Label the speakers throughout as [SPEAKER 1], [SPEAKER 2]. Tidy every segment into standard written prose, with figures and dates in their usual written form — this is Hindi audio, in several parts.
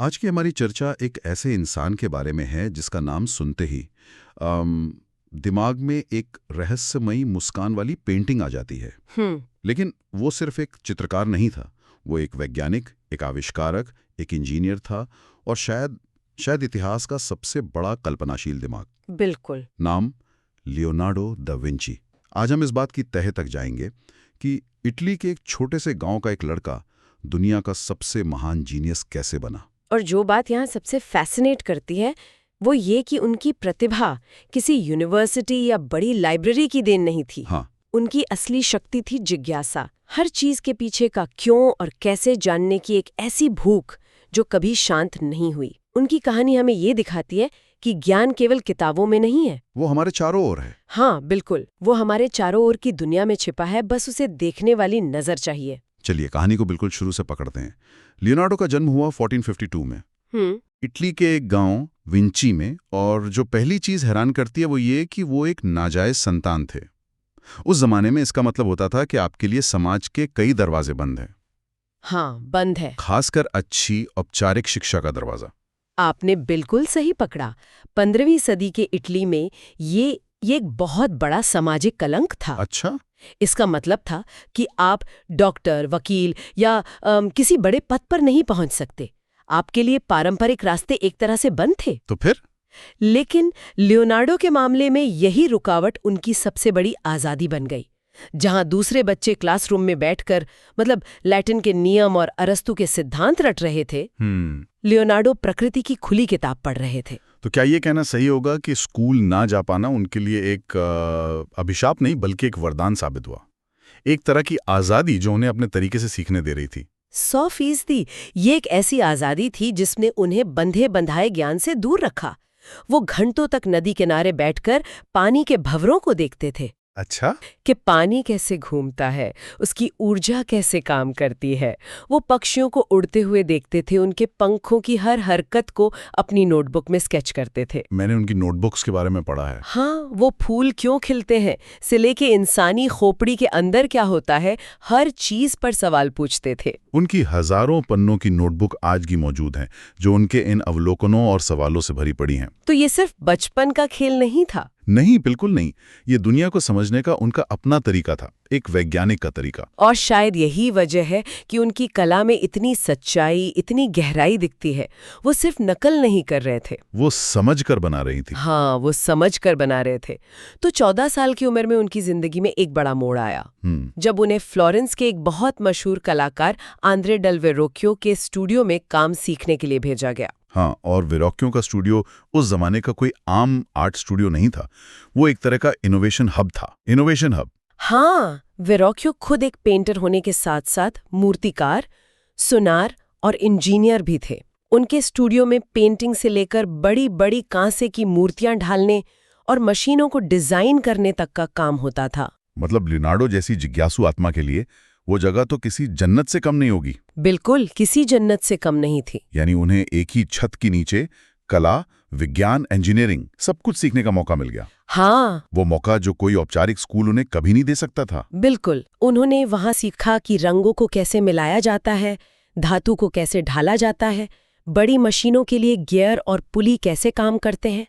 [SPEAKER 1] आज की हमारी चर्चा एक ऐसे इंसान के बारे में है जिसका नाम सुनते ही दिमाग में एक रहस्यमयी मुस्कान वाली पेंटिंग आ जाती है। लेकिन वो सिर्फ एक चित्रकार नहीं था, वो एक वैज्ञानिक, एक आविष्कारक, एक इंजीनियर था और शायद इतिहास का सबसे बड़ा कल्पनाशील दिमाग।
[SPEAKER 2] बिल्कुल।
[SPEAKER 1] नाम लियोनार्डो दा विंची। आज हम इस बात की तह तक जाएंगे कि इटली के एक छोटे से गांव का एक लड़का दुनिया का सबसे महान जीनियस कैसे बना।
[SPEAKER 2] और जो बात यहाँ सबसे फैसिनेट करती है वो ये कि उनकी प्रतिभा किसी यूनिवर्सिटी या बड़ी लाइब्रेरी की देन नहीं थी।
[SPEAKER 1] हाँ,
[SPEAKER 2] उनकी असली शक्ति थी जिज्ञासा, हर चीज के पीछे का क्यों और कैसे जानने की एक ऐसी भूख जो कभी शांत नहीं हुई। उनकी कहानी हमें ये दिखाती है कि ज्ञान केवल किताबों में नहीं है,
[SPEAKER 1] वो हमारे चारों ओर है।
[SPEAKER 2] हाँ बिल्कुल, वो हमारे चारों ओर की दुनिया में छिपा है, बस उसे देखने वाली नजर चाहिए।
[SPEAKER 1] चलिए कहानी को बिल्कुल शुरू से पकड़ते हैं। लियोनार्डो का जन्म हुआ 1452 में इटली के एक गांव विंची में, और जो पहली चीज हैरान करती है वो ये कि वो एक नाजायज संतान थे। उस जमाने में इसका मतलब होता था कि आपके लिए समाज के कई दरवाजे बंद हैं।
[SPEAKER 2] हाँ, बंद है।
[SPEAKER 1] खासकर अच्छी औपचारिक शिक्षा का दरवाजा।
[SPEAKER 2] आपने बिल्कुल सही पकड़ा। 15वीं सदी के इटली में ये एक बहुत बड़ा सामाजिक कलंक था।
[SPEAKER 1] अच्छा,
[SPEAKER 2] इसका मतलब था कि आप डॉक्टर, वकील या किसी बड़े पद पर नहीं पहुंच सकते। आपके लिए पारंपरिक रास्ते एक तरह से बंद थे।
[SPEAKER 1] तो फिर?
[SPEAKER 2] लेकिन लियोनार्डो के मामले में यही रुकावट उनकी सबसे बड़ी आजादी बन गई। जहां दूसरे बच्चे क्लासरूम में बैठकर लैटिन के नियम और अरस्तू के सिद्धांत रट रहे थे, लियोनार्डो प्रकृति की खुली किताब पढ़ रहे थे।
[SPEAKER 1] तो क्या ये कहना सही होगा कि स्कूल ना जा पाना उनके लिए एक अभिशाप नहीं बल्कि एक वरदान साबित हुआ? एक तरह की आजादी जो उन्हें अपने तरीके से सीखने दे रही थी।
[SPEAKER 2] 100%। ये एक ऐसी आजादी थी जिसने उन्हें बंधे बंधाए ज्ञान से दूर रखा। वो घंटों तक नदी किनारे बैठकर पानी के भंवरों को देखते थे।
[SPEAKER 1] अच्छा,
[SPEAKER 2] कि पानी कैसे घूमता है, उसकी ऊर्जा कैसे काम करती है। वो पक्षियों को उड़ते हुए देखते थे, उनके पंखों की हर हरकत को अपनी नोटबुक में स्केच करते थे।
[SPEAKER 1] मैंने उनकी नोटबुक्स के बारे में पढ़ा है।
[SPEAKER 2] हाँ, वो फूल क्यों खिलते हैं से लेके इंसानी खोपड़ी के अंदर क्या होता है, हर चीज पर सवाल पूछते थे।
[SPEAKER 1] उनकी हजारों पन्नों की नोटबुक आज भी मौजूद हैं, जो उनके इन अवलोकनों और सवालों से भरी पड़ी हैं।
[SPEAKER 2] तो ये सिर्फ बचपन का खेल नहीं था।
[SPEAKER 1] नहीं, बिल्कुल नहीं। ये दुनिया को समझने का उनका अपना तरीका था, एक वैज्ञानिक का तरीका।
[SPEAKER 2] और शायद यही वजह है कि उनकी कला में इतनी सच्चाई, इतनी गहराई दिखती है। वो सिर्फ नकल नहीं कर रहे थे,
[SPEAKER 1] वो समझ कर बना रही थी।
[SPEAKER 2] हाँ, वो समझ कर बना रहे थे। तो 14 साल की उम्र में उनकी जिंदगी में एक बड़ा मोड़ आया, जब उन्हें फ्लोरेंस के एक बहुत मशहूर कलाकार आंद्रे डेल वेरोक्यो के स्टूडियो में काम सीखने के लिए भेजा गया।
[SPEAKER 1] हाँ, और वेरोक्यो का स्टूडियो उस जमाने का कोई आम आर्ट स्टूडियो नहीं था। वो एक तरह का इनोवेशन हब था। Innovation hub.
[SPEAKER 2] हाँ, वेरोक्यो खुद एक पेंटर होने के साथ साथ मूर्तिकार, सुनार और इंजीनियर भी थे। उनके स्टूडियो में पेंटिंग से लेकर बड़ी बड़ी कांसे की मूर्तियां ढालने और मशीनों को डिजाइन करने तक का काम होता था।
[SPEAKER 1] मतलब लियोनार्डो जैसी जिज्ञासु आत्मा के लिए वो जगह तो किसी जन्नत से कम नहीं होगी।
[SPEAKER 2] बिल्कुल, किसी जन्नत से कम नहीं थी।
[SPEAKER 1] यानी उन्हें एक ही छत के नीचे कला, विज्ञान, इंजीनियरिंग सब कुछ सीखने का मौका मिल गया।
[SPEAKER 2] हाँ,
[SPEAKER 1] वो मौका जो कोई औपचारिक स्कूल उन्हें कभी नहीं दे सकता था।
[SPEAKER 2] बिल्कुल। उन्होंने वहां सीखा कि रंगों को कैसे मिलाया जाता है, धातु को कैसे ढाला जाता है, बड़ी मशीनों के लिए गियर और पुली कैसे काम करते हैं,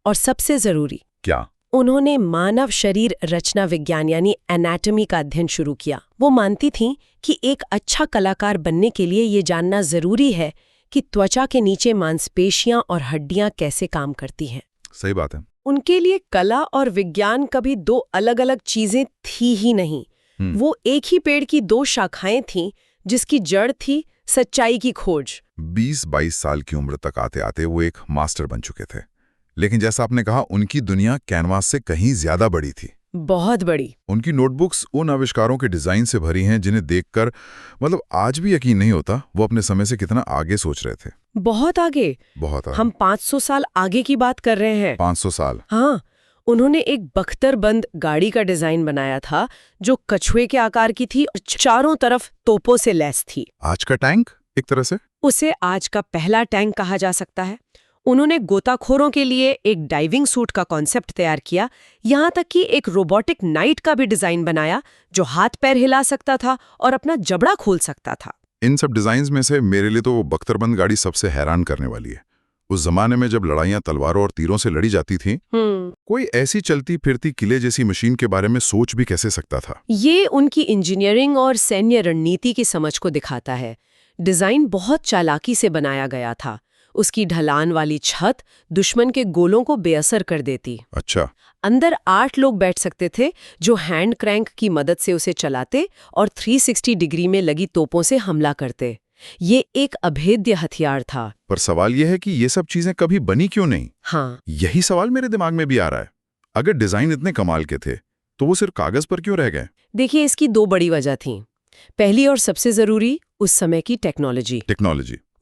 [SPEAKER 2] और सबसे जरूरी
[SPEAKER 1] क्या?
[SPEAKER 2] उन्होंने मानव शरीर रचना विज्ञान यानी एनाटॉमी का अध्ययन शुरू किया। वो मानती थीं कि एक अच्छा कलाकार बनने के लिए ये जानना जरूरी है कि त्वचा के नीचे मांसपेशियां और हड्डियां कैसे काम करती हैं।
[SPEAKER 1] सही बात है।
[SPEAKER 2] उनके लिए कला और विज्ञान कभी दो अलग अलग चीजें थी ही नहीं। वो एक ही पेड़ की दो शाखाएं थीं, जिसकी जड़ थी सच्चाई की खोज।
[SPEAKER 1] 20-22 साल की उम्र तक आते आते वो एक मास्टर बन चुके थे। लेकिन जैसा आपने कहा, उनकी दुनिया कैनवास से कहीं ज्यादा बड़ी थी।
[SPEAKER 2] बहुत बड़ी।
[SPEAKER 1] उनकी नोटबुक्स उन आविष्कारों के डिजाइन से भरी हैं जिन्हें देखकर आज भी यकीन नहीं होता वो अपने समय से कितना आगे सोच रहे थे।
[SPEAKER 2] बहुत आगे।
[SPEAKER 1] बहुत आगे।
[SPEAKER 2] हम 500 साल आगे की बात कर रहे हैं।
[SPEAKER 1] 500 साल।
[SPEAKER 2] हाँ, उन्होंने एक बख्तरबंद गाड़ी का डिजाइन बनाया था जो कछुए के आकार की थी और चारों तरफ तोपों से लैस थी।
[SPEAKER 1] आज का टैंक एक तरह से।
[SPEAKER 2] उसे आज का पहला टैंक कहा जा सकता है। उन्होंने गोताखोरों के लिए एक डाइविंग सूट का कॉन्सेप्ट तैयार किया, यहाँ तक कि एक रोबोटिक नाइट का भी डिजाइन बनाया जो हाथ पैर हिला सकता था और अपना जबड़ा खोल सकता था।
[SPEAKER 1] इन सब डिजाइन्स में से मेरे लिए तो वो बख्तरबंद गाड़ी सबसे हैरान करने वाली है। उस जमाने में जब लड़ाइयां तलवारों और तीरों से लड़ी जाती थीं, कोई ऐसी चलती फिरती किले जैसी मशीन के बारे में सोच भी कैसे सकता था?
[SPEAKER 2] ये उनकी इंजीनियरिंग और सैन्य रणनीति की समझ को दिखाता है। डिजाइन बहुत चालाकी से बनाया गया था। उसकी ढलान वाली छत दुश्मन के गोलों को बेअसर कर देती।
[SPEAKER 1] अच्छा।
[SPEAKER 2] अंदर 8 लोग बैठ सकते थे, जो हैंड क्रैंक की मदद से उसे चलाते और 360 डिग्री में लगी तोपों से हमला करते। ये एक अभेद्य हथियार था।
[SPEAKER 1] पर सवाल यह है कि ये सब चीजें कभी बनी क्यों नहीं?
[SPEAKER 2] हाँ,
[SPEAKER 1] यही सवाल मेरे दिमाग में भी आ रहा है। अगर डिजाइन इतने कमाल के थे, तो वो सिर्फ कागज पर क्यों रह गए?
[SPEAKER 2] देखिए, इसकी 2 बड़ी वजह थीं। पहली और सबसे जरूरी, उस समय की टेक्नोलॉजी।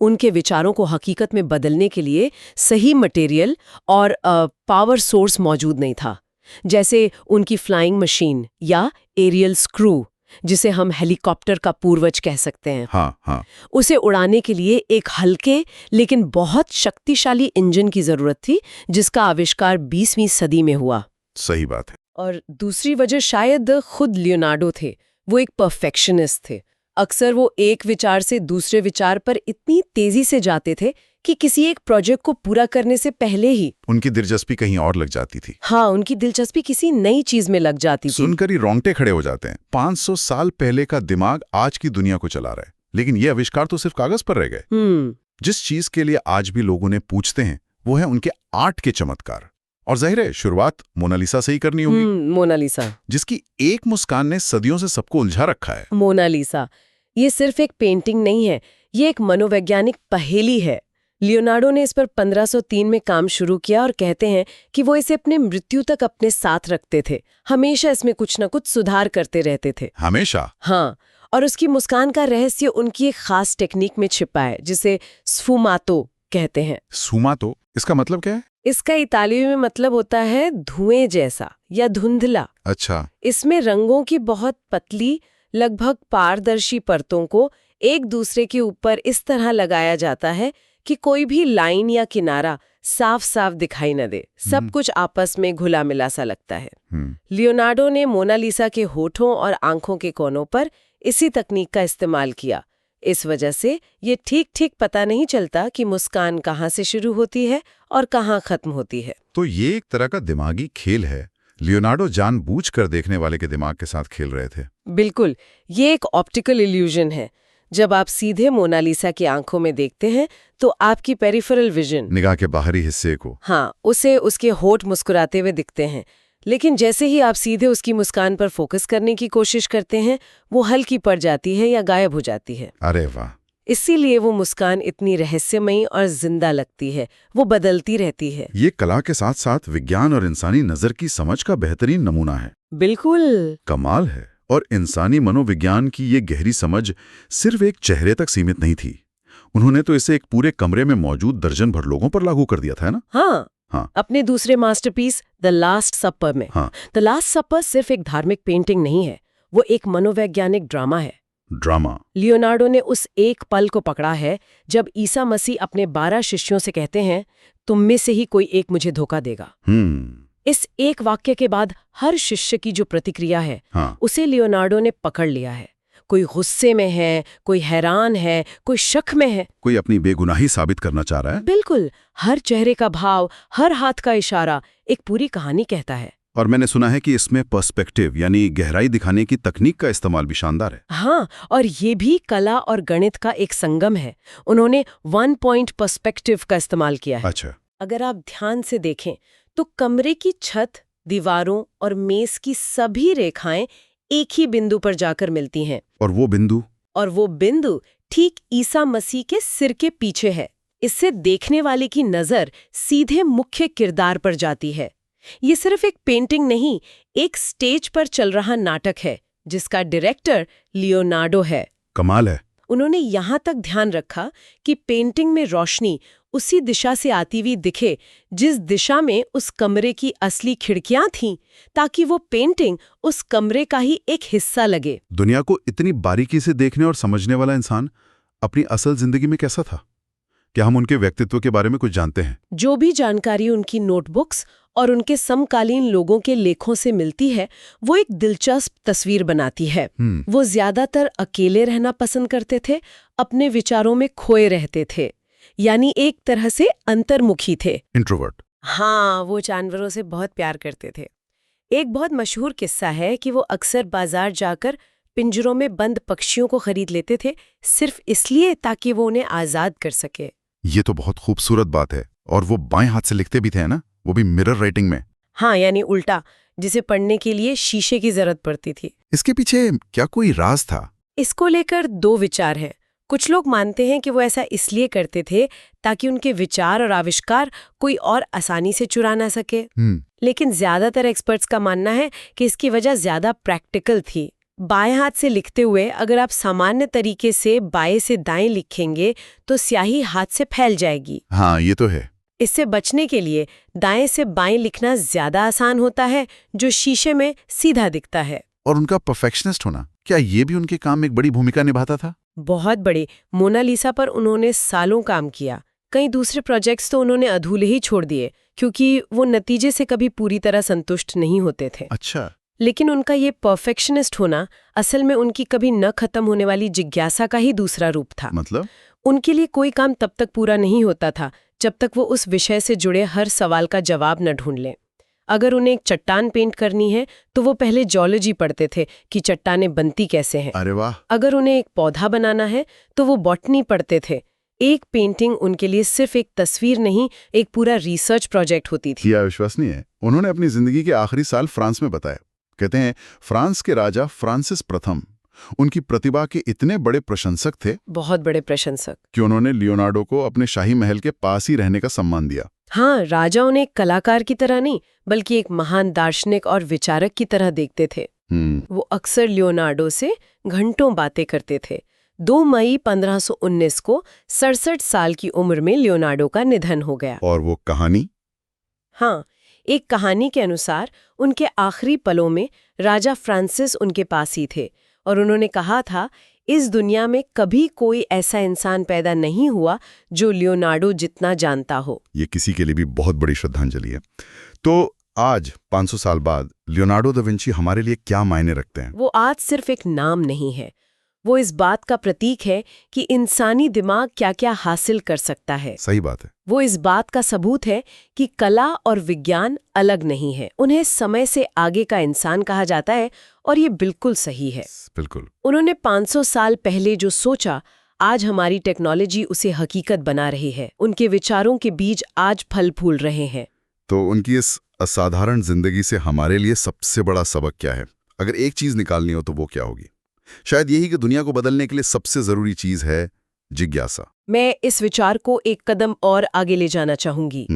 [SPEAKER 2] उनके विचारों को हकीकत में बदलने के लिए सही मटेरियल और पावर सोर्स मौजूद नहीं था। जैसे उनकी फ्लाइंग मशीन या एरियल स्क्रू, जिसे हम हेलीकॉप्टर का पूर्वज कह सकते हैं।
[SPEAKER 1] हाँ।
[SPEAKER 2] उसे उड़ाने के लिए एक हल्के लेकिन बहुत शक्तिशाली इंजन की जरूरत थी, जिसका आविष्कार 20वीं सदी में हुआ।
[SPEAKER 1] सही बात है।
[SPEAKER 2] और दूसरी वजह शायद खुद लियोनार्डो थे। वो एक परफेक्शनिस्ट थे। अक्सर वो एक विचार से दूसरे विचार पर इतनी तेजी से जाते थे कि किसी एक प्रोजेक्ट को पूरा करने से पहले ही
[SPEAKER 1] उनकी दिलचस्पी कहीं और लग जाती थी।
[SPEAKER 2] हाँ, उनकी दिलचस्पी किसी नई चीज में लग जाती थी।
[SPEAKER 1] सुनकर ही रोंगटे खड़े हो जाते हैं। 500 साल पहले का दिमाग आज की दुनिया को चला रहा है, लेकिन ये आविष्कार तो सिर्फ कागज पर रह गए। जिस चीज के लिए आज भी लोग उन्हें पूछते हैं, वो है उनके आर्ट के चमत्कार। और जाहिर है, शुरुआत मोनालिसा से ही करनी होगी।
[SPEAKER 2] मोनालिसा,
[SPEAKER 1] जिसकी एक मुस्कान ने सदियों से सबको उलझा रखा है।
[SPEAKER 2] मोनालिसा ये सिर्फ एक पेंटिंग नहीं है, ये एक मनोवैज्ञानिक पहेली है। लियोनार्डो ने इस पर 1503 में काम शुरू किया और कहते हैं कि वो इसे अपने मृत्यु तक अपने साथ रखते थे। हमेशा इसमें कुछ न कुछ सुधार करते रहते थे।
[SPEAKER 1] हमेशा?
[SPEAKER 2] हाँ, और उसकी मुस्कान का रहस्य उनकी एक खास टेक्निक में छिपा है, जिसे स्फुमातो कहते हैं।
[SPEAKER 1] स्फुमातो? इसका मतलब क्या है?
[SPEAKER 2] इसका इतालवी में मतलब होता है धुएं जैसा या धुंधला।
[SPEAKER 1] अच्छा।
[SPEAKER 2] इसमें रंगों की बहुत पतली, लगभग पारदर्शी परतों को एक दूसरे के ऊपर इस तरह लगाया जाता है कि कोई भी लाइन या किनारा साफ साफ दिखाई न दे। सब कुछ आपस में घुला मिला सा लगता है। लियोनार्डो ने मोनालिसा के होठों और आंखों के कोनों पर इसी तकनीक का इस्तेमाल किया। इस वजह से ये ठीक पता नहीं चलता कि मुस्कान कहाँ से शुरू होती है और कहाँ खत्म होती है।
[SPEAKER 1] तो ये एक तरह का दिमागी खेल है। लियोनार्डो जानबूझकर देखने वाले के दिमाग के साथ खेल रहे थे।
[SPEAKER 2] बिल्कुल, ये एक ऑप्टिकल इल्यूजन है। जब आप सीधे मोनालिसा की आंखों में देखते हैं, तो आपकी पेरिफेरल विजन,
[SPEAKER 1] निगाह के बाहरी हिस्से को,
[SPEAKER 2] हाँ, उसे उसके होठ मुस्कुराते हुए दिखते हैं। लेकिन जैसे ही आप सीधे उसकी मुस्कान पर फोकस करने की कोशिश करते हैं, वो हल्की पड़ जाती है या गायब हो जाती है।
[SPEAKER 1] अरे वाह!
[SPEAKER 2] इसीलिए वो मुस्कान इतनी रहस्यमयी और जिंदा लगती है। वो बदलती रहती है।
[SPEAKER 1] ये कला के साथ साथ विज्ञान और इंसानी नजर की समझ का बेहतरीन नमूना है।
[SPEAKER 2] बिल्कुल
[SPEAKER 1] कमाल है। और इंसानी मनोविज्ञान की ये गहरी समझ सिर्फ एक चेहरे तक सीमित नहीं थी। उन्होंने तो इसे एक पूरे कमरे में मौजूद दर्जन भर लोगों पर लागू कर दिया था, है ना?
[SPEAKER 2] हाँ। अपने दूसरे मास्टरपीस द लास्ट सपर में। द लास्ट सपर सिर्फ एक धार्मिक पेंटिंग नहीं है, वो एक मनोवैज्ञानिक ड्रामा है।
[SPEAKER 1] ड्रामा?
[SPEAKER 2] लियोनार्डो ने उस एक पल को पकड़ा है जब ईसा मसीह अपने 12 शिष्यों से कहते हैं, तुम में से ही कोई एक मुझे धोखा देगा। इस एक वाक्य के बाद हर शिष्य की जो प्रतिक्रिया है, उसे लियोनार्डो ने पकड़ लिया है। कोई गुस्से में है, कोई हैरान है, कोई शक में है,
[SPEAKER 1] कोई अपनी बेगुनाही साबित करना चाह रहा है।
[SPEAKER 2] बिल्कुल, हर चेहरे का भाव, हर हाथ का इशारा एक पूरी कहानी कहता है।
[SPEAKER 1] और मैंने सुना है कि इसमें पर्सपेक्टिव यानी गहराई दिखाने की तकनीक का इस्तेमाल भी शानदार है।
[SPEAKER 2] हाँ, और ये भी कला और गणित का एक संगम है। उन्होंने 1 पॉइंट पर्सपेक्टिव का इस्तेमाल किया है।
[SPEAKER 1] अच्छा।
[SPEAKER 2] अगर आप ध्यान से देखें तो कमरे की छत, दीवारों और मेज की सभी रेखाएं एक ही बिंदु पर जाकर मिलती हैं।
[SPEAKER 1] और वो बिंदु
[SPEAKER 2] ठीक ईसा मसीह के सिर के पीछे है। इससे देखने वाले की नजर सीधे मुख्य किरदार पर जाती है। ये सिर्फ एक पेंटिंग नहीं, एक स्टेज पर चल रहा नाटक है, जिसका डायरेक्टर लियोनार्डो है।
[SPEAKER 1] कमाल है।
[SPEAKER 2] उन्होंने यहाँ तक ध्यान रखा कि पेंटिंग में रोशनी उसी दिशा से आती हुई दिखे जिस दिशा में उस कमरे की असली खिड़कियां थीं, ताकि वो पेंटिंग उस कमरे का ही एक हिस्सा लगे।
[SPEAKER 1] दुनिया को इतनी बारीकी से देखने और समझने वाला इंसान अपनी असल जिंदगी में कैसा था? क्या हम उनके व्यक्तित्व के बारे में कुछ जानते हैं?
[SPEAKER 2] जो भी जानकारी उनकी नोटबुक्स और उनके समकालीन लोगों के लेखों से मिलती है वो एक दिलचस्प तस्वीर बनाती है। वो ज्यादातर अकेले रहना पसंद करते थे, अपने विचारों में खोए रहते थे, यानी एक तरह से अंतर्मुखी थे।
[SPEAKER 1] इंट्रोवर्ट।
[SPEAKER 2] हाँ, वो जानवरों से बहुत प्यार करते थे। एक बहुत मशहूर किस्सा है कि वो अक्सर बाजार जाकर पिंजरों में बंद पक्षियों को खरीद लेते थे, सिर्फ इसलिए ताकि वो उन्हें आजाद कर सके।
[SPEAKER 1] ये तो बहुत खूबसूरत बात है। और वो बाएं हाथ से लिखते भी थे ना, वो भी मिरर राइटिंग में।
[SPEAKER 2] हाँ, यानी उल्टा, जिसे पढ़ने के लिए शीशे की जरूरत पड़ती थी।
[SPEAKER 1] इसके पीछे क्या कोई राज था?
[SPEAKER 2] इसको लेकर दो विचार हैं। कुछ लोग मानते हैं कि वो ऐसा इसलिए करते थे ताकि उनके विचार और आविष्कार कोई और आसानी से चुरा ना सके। लेकिन ज्यादातर एक्सपर्ट्स का मानना है कि इसकी वजह ज्यादा प्रैक्टिकल थी। बाएं हाथ से लिखते हुए अगर आप सामान्य तरीके से बाएं से दाएं लिखेंगे तो स्याही हाथ से फैल जाएगी।
[SPEAKER 1] हाँ, ये तो है।
[SPEAKER 2] इससे बचने के लिए दाएं से बाएं लिखना ज्यादा आसान होता है, जो शीशे में सीधा दिखता है।
[SPEAKER 1] और उनका परफेक्शनिस्ट होना, क्या ये भी उनके काम में एक बड़ी भूमिका निभाता था?
[SPEAKER 2] बहुत बड़ी। मोनालिसा पर उन्होंने सालों काम किया। कई दूसरे प्रोजेक्ट्स तो उन्होंने अधूरे ही छोड़ दिए क्योंकि वो नतीजे से कभी पूरी तरह संतुष्ट नहीं होते थे।
[SPEAKER 1] अच्छा।
[SPEAKER 2] लेकिन उनका ये परफेक्शनिस्ट होना असल में उनकी कभी न खत्म होने वाली जिज्ञासा का ही दूसरा रूप था।
[SPEAKER 1] मतलब?
[SPEAKER 2] उनके लिए कोई काम तब तक पूरा नहीं होता था जब तक वो उस विषय से जुड़े हर सवाल का जवाब न ढूंढ लें। अगर उन्हें एक चट्टान पेंट करनी है तो वो पहले जियोलॉजी पढ़ते थे कि चट्टानें बनती कैसे हैं।
[SPEAKER 1] अरे वाह।
[SPEAKER 2] अगर उन्हें एक पौधा बनाना है तो वो बॉटनी पढ़ते थे। एक पेंटिंग उनके लिए सिर्फ एक तस्वीर नहीं, एक पूरा रिसर्च प्रोजेक्ट होती थी।
[SPEAKER 1] यह अविश्वसनीय है। उन्होंने अपनी जिंदगी के आखिरी साल फ्रांस में बताया। कहते हैं फ्रांस के राजा फ्रांसिस प्रथम उनकी प्रतिभा के इतने बड़े प्रशंसक थे,
[SPEAKER 2] बहुत बड़े प्रशंसक,
[SPEAKER 1] कि उन्होंने लियोनार्डो को अपने शाही महल के पास ही रहने का सम्मान दिया।
[SPEAKER 2] हाँ, राजा उन्हें एक कलाकार की तरह नहीं बल्कि एक महान दार्शनिक और विचारक की तरह देखते थे। वो अक्सर लियोनार्डो से घंटों बातें करते थे। 2 मई 1519 को 67 साल की उम्र में लियोनार्डो का निधन हो गया।
[SPEAKER 1] और वो कहानी?
[SPEAKER 2] हाँ, एक कहानी के अनुसार उनके आखिरी पलों में राजा फ्रांसिस उनके पास ही थे और उन्होंने कहा था, इस दुनिया में कभी कोई ऐसा इंसान पैदा नहीं हुआ जो लियोनार्डो जितना जानता हो।
[SPEAKER 1] ये किसी के लिए भी बहुत बड़ी श्रद्धांजलि है। तो आज 500 साल बाद लियोनार्डो दा विंची हमारे लिए क्या मायने रखते हैं?
[SPEAKER 2] वो आज सिर्फ एक नाम नहीं है, वो इस बात का प्रतीक है कि इंसानी दिमाग क्या क्या हासिल कर सकता है।
[SPEAKER 1] सही बात है।
[SPEAKER 2] वो इस बात का सबूत है कि कला और विज्ञान अलग नहीं है। उन्हें समय से आगे का इंसान कहा जाता है और ये बिल्कुल सही है।
[SPEAKER 1] बिल्कुल।
[SPEAKER 2] उन्होंने 500 साल पहले जो सोचा, आज हमारी टेक्नोलॉजी उसे हकीकत बना रही है। उनके विचारों के बीज आज फल फूल रहे हैं।
[SPEAKER 1] तो उनकी इस असाधारण जिंदगी से हमारे लिए सबसे बड़ा सबक क्या है? अगर एक चीज निकालनी हो तो वो क्या होगी? शायद यही कि दुनिया को बदलने के लिए सबसे जरूरी चीज है जिज्ञासा।
[SPEAKER 2] मैं इस विचार को एक कदम और आगे ले जाना चाहूंगी।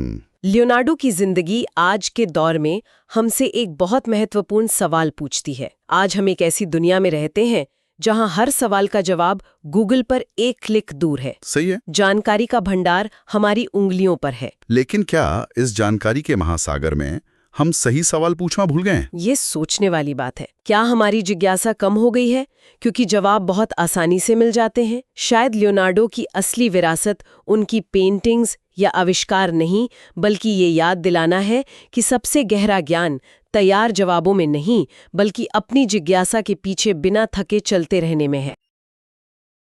[SPEAKER 2] लियोनार्डो की जिंदगी आज के दौर में हमसे एक बहुत महत्वपूर्ण सवाल पूछती है। आज हम एक ऐसी दुनिया में रहते हैं जहां हर सवाल का जवाब गूगल पर एक क्लिक दूर है।
[SPEAKER 1] सही है।
[SPEAKER 2] जानकारी का भंडार हमारी उंगलियों पर है।
[SPEAKER 1] लेकिन क्या इस जानकारी के महासागर में हम सही सवाल पूछना भूल गए हैं?
[SPEAKER 2] ये सोचने वाली बात है। क्या हमारी जिज्ञासा कम हो गई है क्योंकि जवाब बहुत आसानी से मिल जाते हैं? शायद लियोनार्डो की असली विरासत उनकी पेंटिंग्स या आविष्कार नहीं, बल्कि ये याद दिलाना है कि सबसे गहरा ज्ञान तैयार जवाबों में नहीं, बल्कि अपनी जिज्ञासा के पीछे बिना थके चलते रहने में है।